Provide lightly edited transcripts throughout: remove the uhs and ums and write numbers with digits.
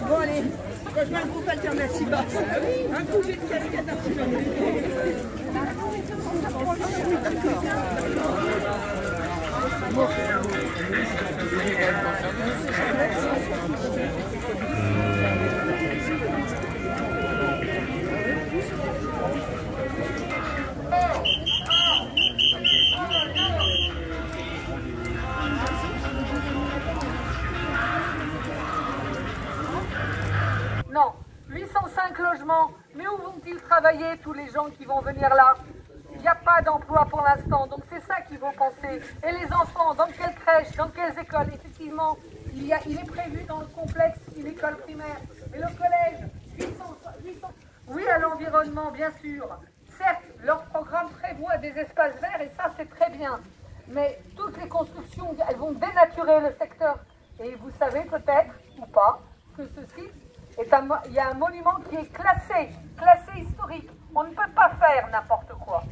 Bon allez, rejoins le groupe Alternativa. Un coup j'ai de casquette Non, 805 logements, mais où vont-ils travailler tous les gens qui vont venir là? Il n'y a pas d'emploi pour l'instant, donc c'est ça qu'il faut penser. Et les enfants, dans quelle crèche, dans quelles écoles? Effectivement, il est prévu dans le complexe une école primaire. Mais le collège, 800. Oui à l'environnement, bien sûr. Certes, leur programme prévoit des espaces verts et ça c'est très bien. Mais toutes les constructions, elles vont dénaturer le secteur. Et vous savez peut-être, ou pas, que ce site, il y a un monument qui est classé historique. On ne peut pas faire n'importe quoi.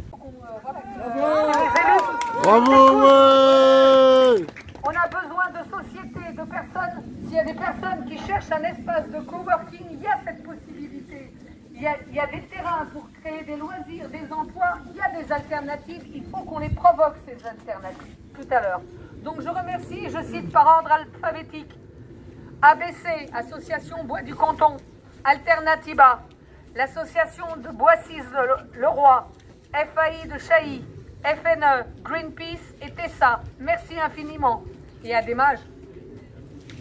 Bravo, ouais. On a besoin de sociétés, de personnes. S'il y a des personnes qui cherchent un espace de coworking, il y a cette possibilité. Il y a des terrains pour créer des loisirs, des emplois. Il y a des alternatives. Il faut qu'on les provoque, ces alternatives, tout à l'heure. Donc je remercie, je cite par ordre alphabétique. ABC, Association Bois du Canton, Alternativa, l'Association de Boissy-le-Roi, FAI de Chailly, FNE, Greenpeace et Tessa. Merci infiniment. Et à des mages.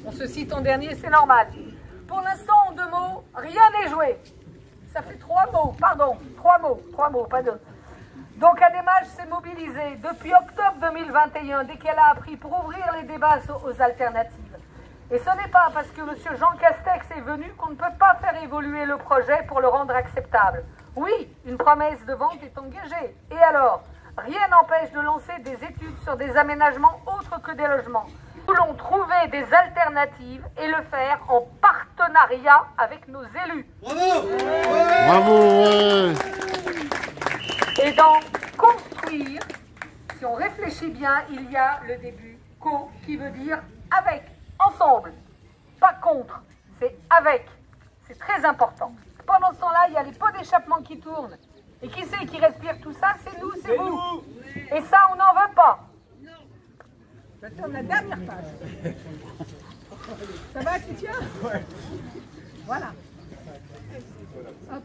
On se cite en dernier, c'est normal. Pour l'instant, en 2 mots, rien n'est joué. Ça fait 3 mots, pardon, 3 mots, pas 2. Donc Adémage s'est mobilisée depuis octobre 2021, dès qu'elle a appris, pour ouvrir les débats aux alternatives. Et ce n'est pas parce que M. Jean Castex est venu qu'on ne peut pas faire évoluer le projet pour le rendre acceptable. Oui, une promesse de vente est engagée. Et alors, rien n'empêche de lancer des études sur des aménagements autres que des logements. Nous voulons trouver des alternatives et le faire en partenariat avec nos élus. Bravo! Bravo, ouais. Et dans construire, si on réfléchit bien, il y a le début co qui veut dire avec, ensemble, pas contre, c'est avec. C'est très important. Pendant ce temps-là, il y a les pots d'échappement qui tournent. Et qui c'est qui respire tout ça? C'est nous, c'est vous. Et ça, on n'en veut pas. Je tourne la dernière page. Ça va, tu tiens? Voilà. Hop.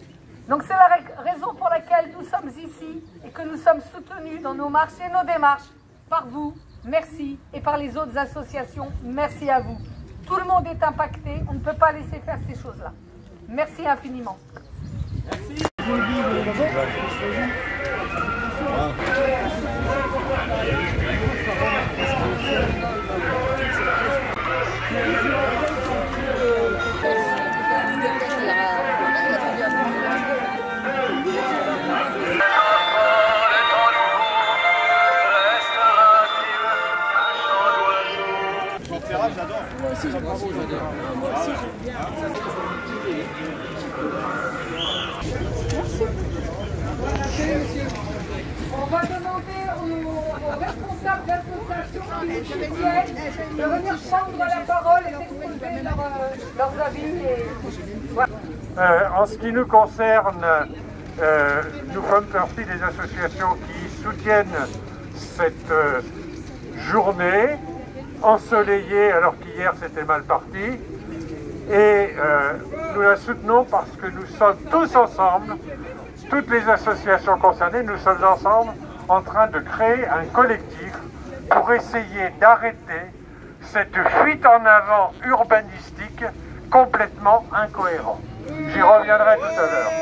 Donc c'est la raison pour laquelle nous sommes ici et que nous sommes soutenus dans nos marches et nos démarches par vous, merci, et par les autres associations, merci à vous. Tout le monde est impacté, on ne peut pas laisser faire ces choses-là. Merci infiniment. Merci. Moi aussi, j'adore. Moi aussi, j'aime bien. Merci. On va demander aux responsables d'associations qui nous soutiennent de venir prendre la parole et d'exposer leurs avis. En ce qui nous concerne, nous faisons partie des associations qui soutiennent cette journée ensoleillée alors qu'hier c'était mal parti. Et nous la soutenons parce que nous sommes tous ensemble, toutes les associations concernées, nous sommes ensemble en train de créer un collectif pour essayer d'arrêter cette fuite en avant urbanistique complètement incohérente. J'y reviendrai tout à l'heure.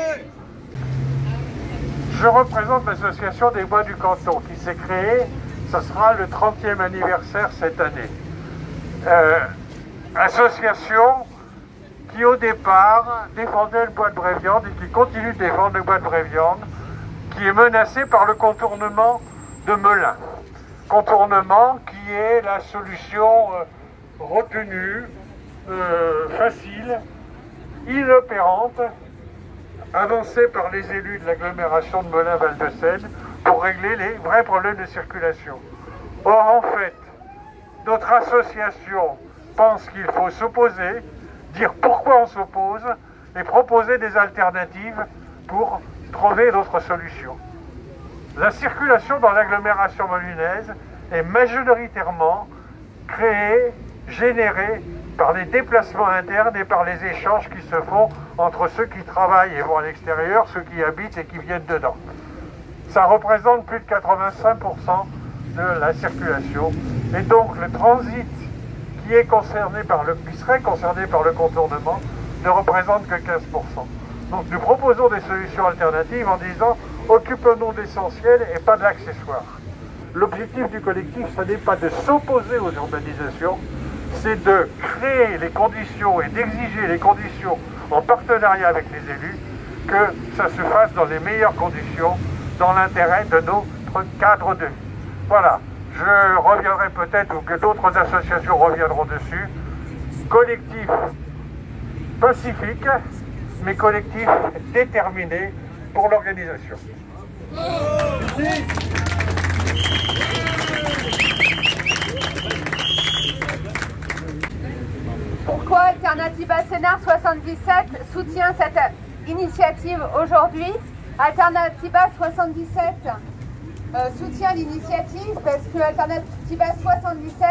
Je représente l'association des Bois du Canton qui s'est créée, ce sera le 30e anniversaire cette année. Association qui au départ défendait le bois de Bréviande et qui continue de défendre le bois de Bréviande, qui est menacé par le contournement de Melun. Contournement qui est la solution retenue, facile, inopérante, avancée par les élus de l'agglomération de Melun-Val de Seine pour régler les vrais problèmes de circulation. Or, en fait, notre association pense qu'il faut s'opposer, dire pourquoi on s'oppose et proposer des alternatives pour trouver d'autres solutions. La circulation dans l'agglomération molynaise est majoritairement créée, générée par les déplacements internes et par les échanges qui se font entre ceux qui travaillent et vont à l'extérieur, ceux qui habitent et qui viennent dedans. Ça représente plus de 85% de la circulation. Et donc le transit qui serait concerné par le contournement ne représente que 15%. Donc nous proposons des solutions alternatives en disant occupons-nous d'essentiel et pas de l'accessoire. L'objectif du collectif, ce n'est pas de s'opposer aux urbanisations, c'est de créer les conditions et d'exiger les conditions en partenariat avec les élus, que ça se fasse dans les meilleures conditions, dans l'intérêt de notre cadre de vie. Voilà, je reviendrai peut-être, ou que d'autres associations reviendront dessus. Collectif pacifique, mais collectif déterminé pour l'organisation. Pourquoi Alternativa Sénart 77 soutient cette initiative aujourd'hui? Alternativa 77 soutient l'initiative parce que Alternativa 77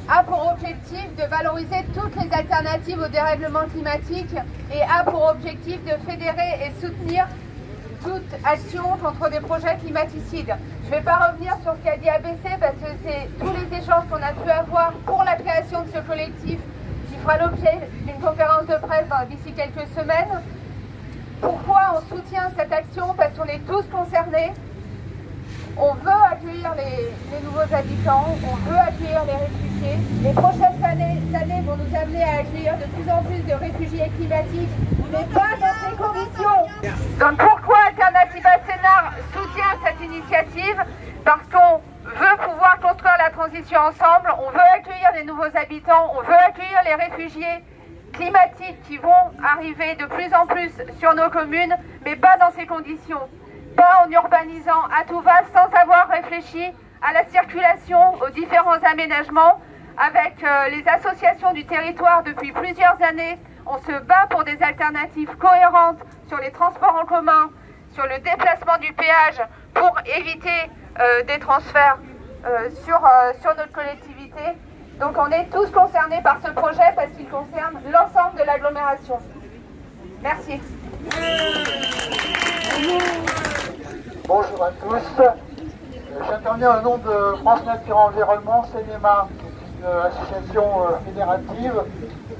a pour objectif de valoriser toutes les alternatives au dérèglement climatique et a pour objectif de fédérer et soutenir toute action contre des projets climaticides. Je ne vais pas revenir sur ce qu'a dit ABC parce que c'est tous les échanges qu'on a pu avoir pour la création de ce collectif qui fera l'objet d'une conférence de presse d'ici quelques semaines. Pourquoi on soutient cette action? Parce qu'on est tous concernés. On veut accueillir les nouveaux habitants, on veut accueillir les réfugiés. Les prochaines années vont nous amener à accueillir de plus en plus de réfugiés climatiques, mais pas dans ces conditions. Donc pourquoi Alternativa Sénart soutient cette initiative? Parce qu'on veut pouvoir construire la transition ensemble, on veut accueillir les nouveaux habitants, on veut accueillir les réfugiés climatiques qui vont arriver de plus en plus sur nos communes, mais pas dans ces conditions. Pas en urbanisant à tout va sans avoir réfléchi à la circulation, aux différents aménagements. Avec les associations du territoire depuis plusieurs années, on se bat pour des alternatives cohérentes sur les transports en commun, sur le déplacement du péage pour éviter des transferts sur notre collectivité. Donc on est tous concernés par ce projet parce qu'il concerne l'ensemble de l'agglomération. Merci. Bonjour à tous. J'interviens au nom de France Nature Environnement, CNEMA, une association fédérative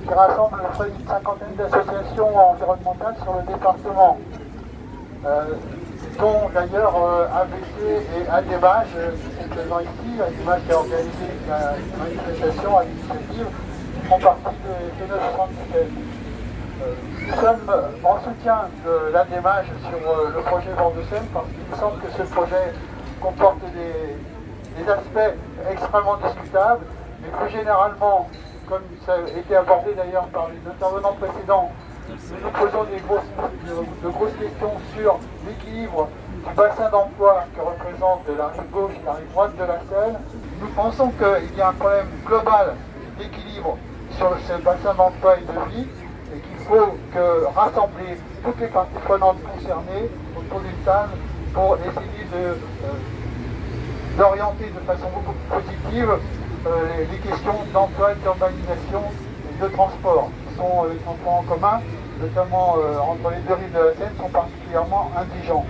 qui rassemble près d'une cinquantaine d'associations environnementales sur le département, dont d'ailleurs ABC et ADEMAGE, qui sont présents ici. ADEMAGE qui a organisé une manifestation à l'initiative, qui font partie de notre 77. Nous sommes en soutien de l'ADEMAGE sur le projet Bord de Seine parce qu'il nous semble que ce projet comporte des aspects extrêmement discutables, mais plus généralement, comme ça a été abordé d'ailleurs par les intervenants précédents, nous nous posons de grosses questions sur l'équilibre du bassin d'emploi que représente la rive gauche et la rive droite de la Seine. Nous pensons qu'il y a un problème global d'équilibre sur ce bassin d'emploi et de vie, et qu'il faut rassembler toutes les parties prenantes concernées autour d'une table pour essayer d'orienter de façon beaucoup plus positive les questions d'emploi, d'urbanisation et de transport, qui sont les transports en commun, notamment entre les deux rives de la Seine, sont particulièrement indigents.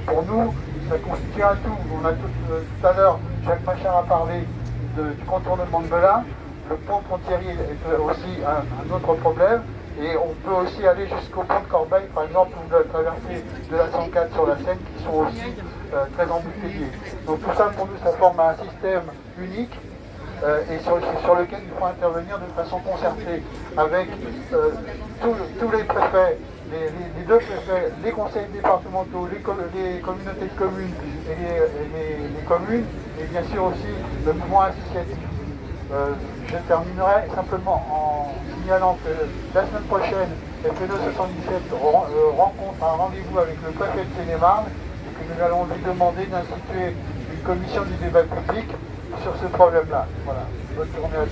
Pour nous, ça constitue un tout. On a tout à l'heure, Jacques Machard a parlé du contournement de Belin. Le pont de Ponthierry est aussi un autre problème. Et on peut aussi aller jusqu'au pont de Corbeil, par exemple, ou de la traversée de la 104 sur la Seine, qui sont aussi très embouteillés. Donc tout ça, pour nous, ça forme un système unique et sur lequel il faut intervenir de façon concertée avec tous les préfets, les deux préfets, les conseils départementaux, les communautés de communes et les communes, et bien sûr aussi le mouvement associatif. Je terminerai simplement en signalant que la semaine prochaine, FNE 77 rencontre un rendez-vous avec le préfet de Seine-et-Marne et que nous allons lui demander d'instituer une commission du débat public sur ce problème-là. Voilà, bonne journée à tous.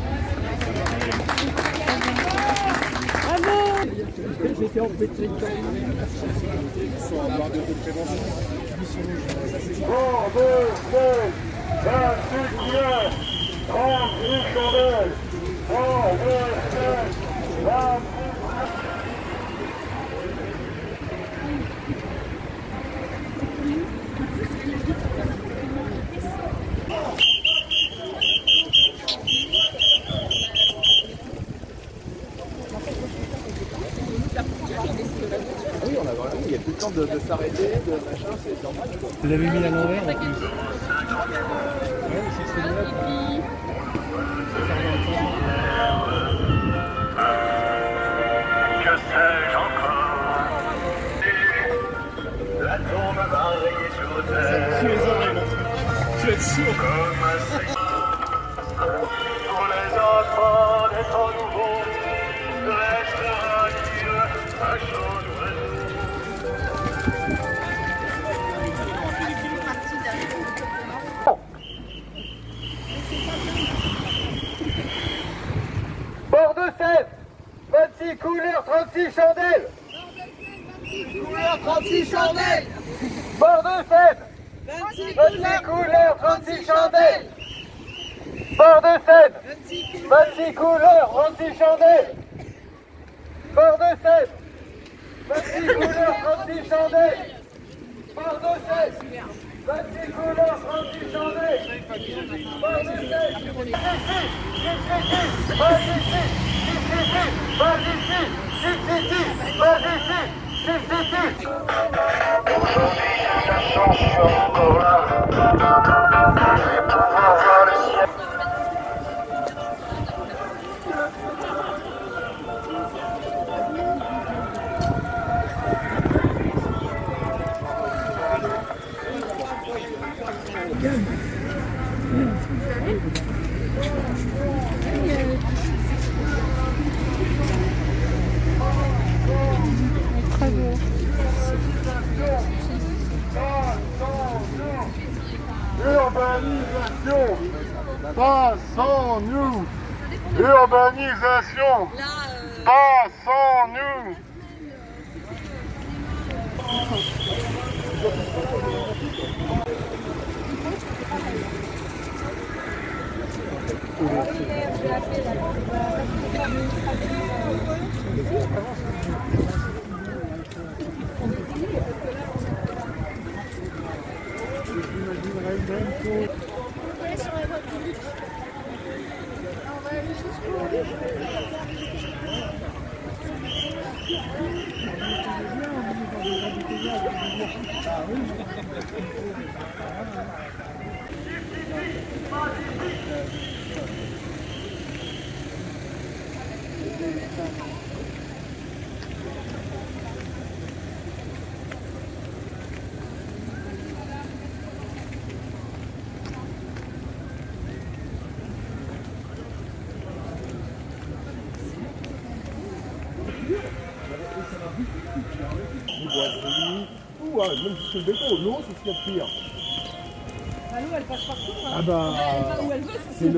J'étais empêtré. Oui, on a vraiment, il y a tout le temps de s'arrêter, de machin, c'est normal. Vous l'avez mis à l'envers en plus. Ouais, c'est celui-là. Que sais-je encore? La tombe va rayer sur terre. Je les aurais, là. Je vais être sûr. Comme un signe. Pour les enfants des temps nouveaux, restera dire un chant d'oiseau. Bord de Seine, 26 couleurs, 36 chandelles. Couleur 36 chandelles. Bord de Seine, 26 26 couleurs, 36 chandelles. Bord de Seine, 26 couleurs, 36 chandelles. Bord de Seine, 26 couleurs, 36 chandelles. Bord de Seine, 26 couleurs, 36 chandelles. Bord de Seine, Aujourd'hui, j'ai la chance, je suis encore là. Je vais pouvoir voir le ciel. Urbanisation, pas sans nous. Urbanisation, pas sans nous. Ou même juste le béton, l'eau c'est ce qu'il y a de pire. L'eau elle passe partout. Hein. Ah bah, Elle va où elle veut. c'est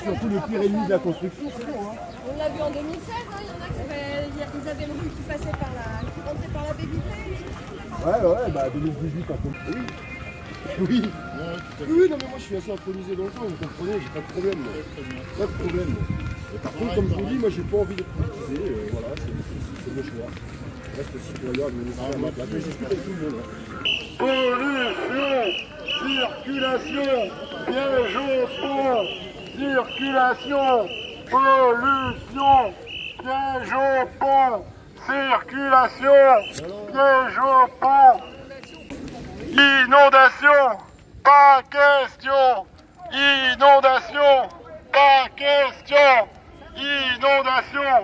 surtout le pire ennemi de la construction. On l'a vu en 2016, hein, il y en a ils avaient une rue qui passait par la, qui rentrait par la baie vitrée. Ouais, bah 2018 quand même. Oui. Oui, non mais moi je suis assez intronisé dans le temps, vous comprenez, j'ai pas de problème. Pas de problème. Et par contre, comme je vous dis, moi j'ai pas envie d'être politisé, voilà, c'est mon choix. Je reste citoyen, administrateur à ma place, mais j'explique avec tout le monde. Pollution, circulation, piège au pont, circulation, pollution, piège au pont, circulation, piège au pont, inondation, pas question, inondation, pas question, inondation,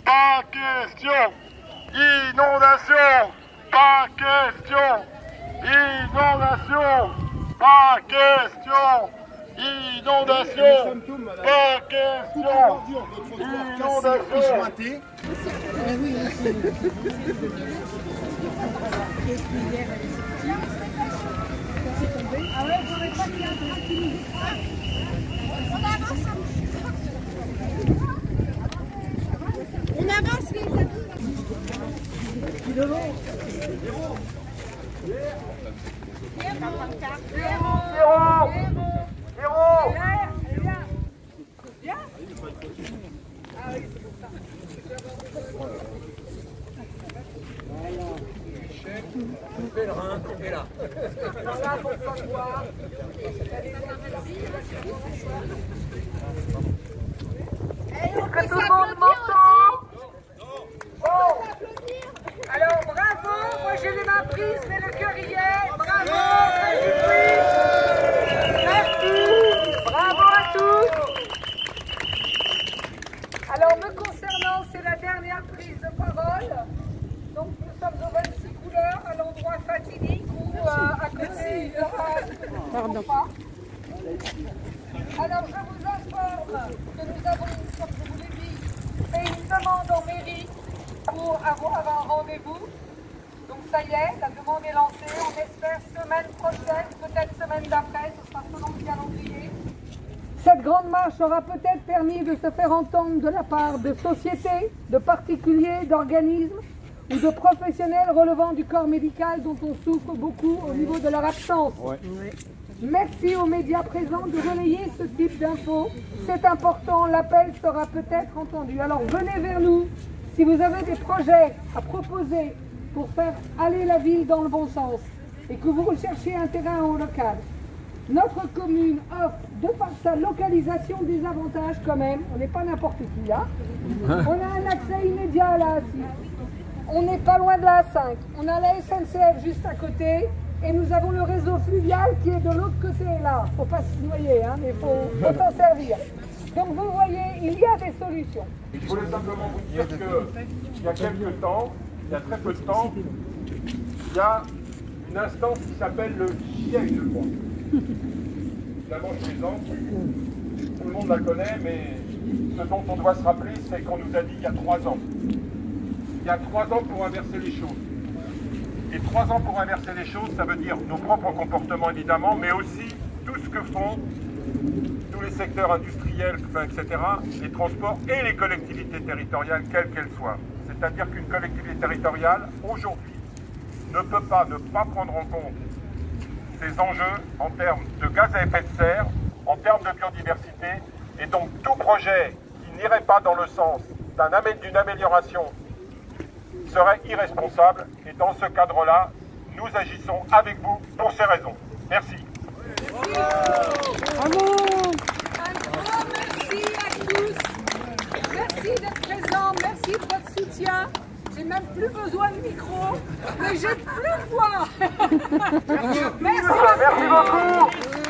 pas question, inondation, pas question. Inondation, pas question. Inondation, pas question. Inondation. Ah ouais, je ne pas qu'il y a un truc qui nous dit ça. Est-ce que tout le monde m'entend? Bon. Alors bravo, moi j'ai les mains prises, mais le cœur y est. Bravo, merci. Bravo à tous. Alors me concernant, c'est la dernière prise de parole. Donc nous sommes aux 26 couleurs, à l'endroit fatidique où à côté il y aura... Alors je vous informe que nous avons, comme je vous l'ai dit, fait une demande en mairie pour avoir un rendez-vous. Donc ça y est, la demande est lancée. On espère semaine prochaine, peut-être semaine d'après, ce sera selon le calendrier. Cette grande marche aura peut-être permis de se faire entendre de la part de sociétés, de particuliers, d'organismes ou de professionnels relevant du corps médical dont on souffre beaucoup au niveau de leur absence. Ouais. Merci aux médias présents de relayer ce type d'infos. C'est important, l'appel sera peut-être entendu. Alors venez vers nous si vous avez des projets à proposer pour faire aller la ville dans le bon sens et que vous recherchez un terrain au local. Notre commune offre, de par sa localisation, des avantages quand même. On n'est pas n'importe qui là. On a un accès immédiat à la A6. On n'est pas loin de la A5. On a la SNCF juste à côté. Et nous avons le réseau fluvial qui est de l'autre côté là. Il ne faut pas se noyer, hein, mais il faut s'en servir. Donc vous voyez, il y a des solutions. Je voulais simplement vous dire qu'il y a quelques temps, il y a très peu de temps, il y a une instance qui s'appelle le GIEC, je crois. Évidemment, je plaisante, tout le monde la connaît, mais ce dont on doit se rappeler, c'est qu'on nous a dit il y a 3 ans. Il y a 3 ans pour inverser les choses. Et 3 ans pour inverser les choses, ça veut dire nos propres comportements évidemment, mais aussi tout ce que font tous les secteurs industriels, etc., les transports et les collectivités territoriales, quelles qu'elles soient. C'est-à-dire qu'une collectivité territoriale, aujourd'hui, ne peut pas ne pas prendre en compte ces enjeux en termes de gaz à effet de serre, en termes de biodiversité, et donc tout projet qui n'irait pas dans le sens d'une amélioration serait irresponsable, et dans ce cadre-là, nous agissons avec vous pour ces raisons. Merci. Bravo. Un grand merci à tous. Merci d'être présents, merci de votre soutien. J'ai même plus besoin de micro, mais j'ai plus de voix. Merci beaucoup.